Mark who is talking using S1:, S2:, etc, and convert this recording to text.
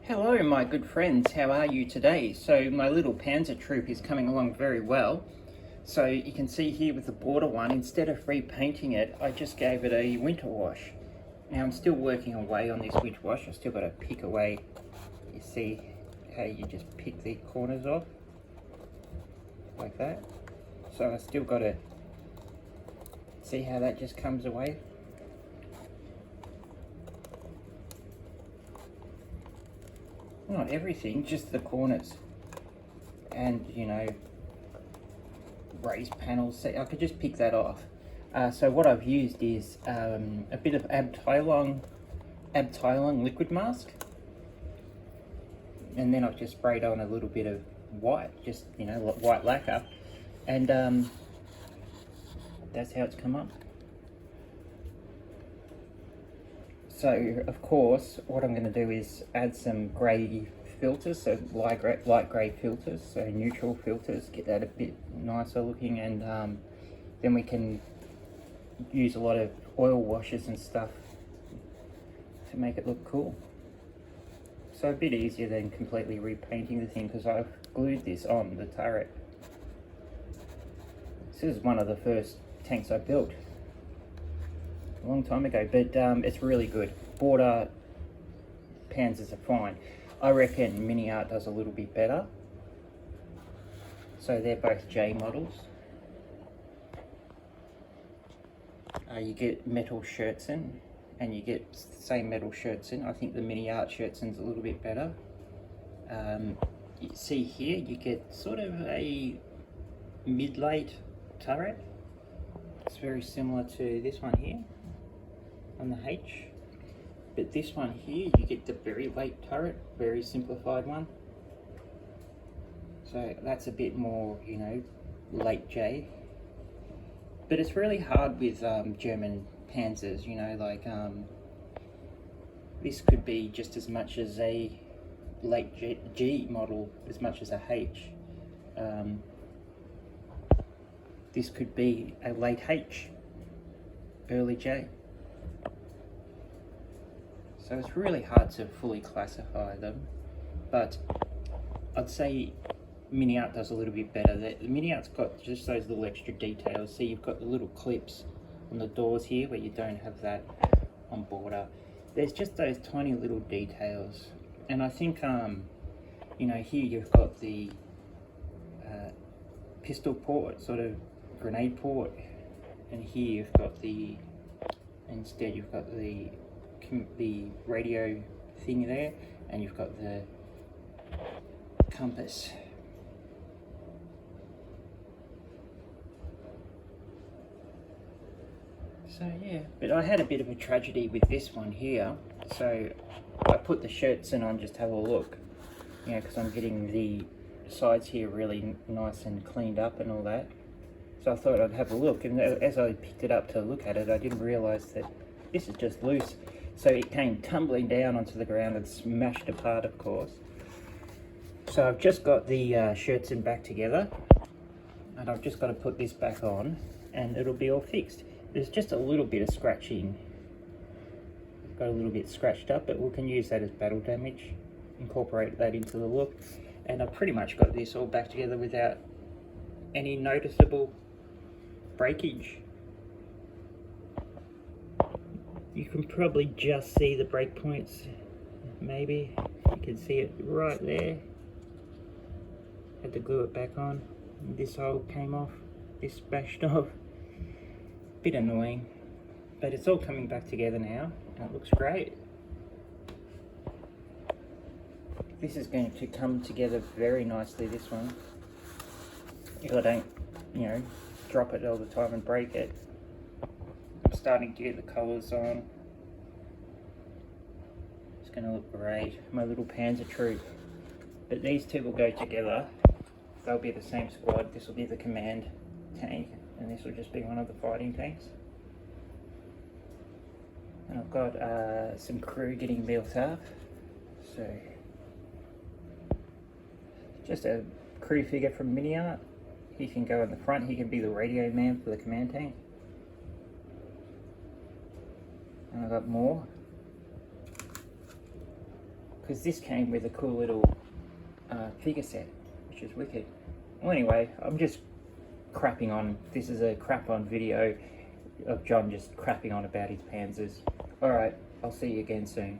S1: Hello my good friends, how are you today? So my little Panzer troop is coming along very well. So you can see here with the border one, instead of repainting it, I just gave it a winter wash. Now I'm still working away on this winter wash, I've still got to pick away. You see how you just pick the corners off, like that. So I still got to see how that just comes away. Not everything, just the corners. And raised panels, so I could just pick that off. So what I've used is a bit of Abteilung liquid mask, and then I've just sprayed on a little bit of white, just white lacquer, and that's how it's come up. So of course what I'm going to do is add some grey filters, so light grey filters, so neutral filters, get that a bit nicer looking, and then we can use a lot of oil washes and stuff to make it look cool. So a bit easier than completely repainting the thing, because I've glued this on the turret. This is one of the first tanks I built a long time ago, but it's really good. Border Panzers are fine. I reckon Mini Art does a little bit better. So they're both J models. You get metal shirts in, and you get the same metal shirts in. I think the Mini Art shirts in's a little bit better. You see here, you get sort of a mid-late turret. It's very similar to this one here on the H, but this one here you get the very late turret, very simplified one. So that's a bit more, late J. But it's really hard with German Panzers, like this could be just as much as a late G model as much as a H. This could be a late H, early J. So it's really hard to fully classify them, but I'd say Mini Art does a little bit better. The Mini Art's got just those little extra details. See, you've got the little clips on the doors here where you don't have that on Border. There's just those tiny little details, and I think here you've got the pistol port, sort of grenade port, and here you've got instead you've got the radio thing there, and you've got the compass. So yeah, but I had a bit of a tragedy with this one here, so I put the shirts in on just to have a look, because I'm getting the sides here really nice and cleaned up and all that. So I thought I'd have a look, and as I picked it up to look at it, I didn't realise that this is just loose. So it came tumbling down onto the ground and smashed apart, of course. So I've just got the shirts in back together, and I've just got to put this back on, and it'll be all fixed. There's just a little bit of scratching. Got a little bit scratched up, but we can use that as battle damage, incorporate that into the look, and I've pretty much got this all back together without any noticeable breakage. You can probably just see the break points, maybe. You can see it right there. Had to glue it back on. This hole came off, this bashed off. Bit annoying, but it's all coming back together now, and it looks great. This is going to come together very nicely, this one, if I don't, drop it all the time and break it. I'm starting to get the colours on. It's going to look great. My little Panzer troop. But these two will go together. They'll be the same squad. This will be the command tank, and this will just be one of the fighting tanks. And I've got some crew getting built up. So just a crew figure from Mini Art. He can go in the front. He can be the radio man for the command tank. And I've got more because this came with a cool little figure set, which is wicked. Well, anyway, I'm just crapping on. This is a crap on video of John just crapping on about his Panzers. Alright, I'll see you again soon.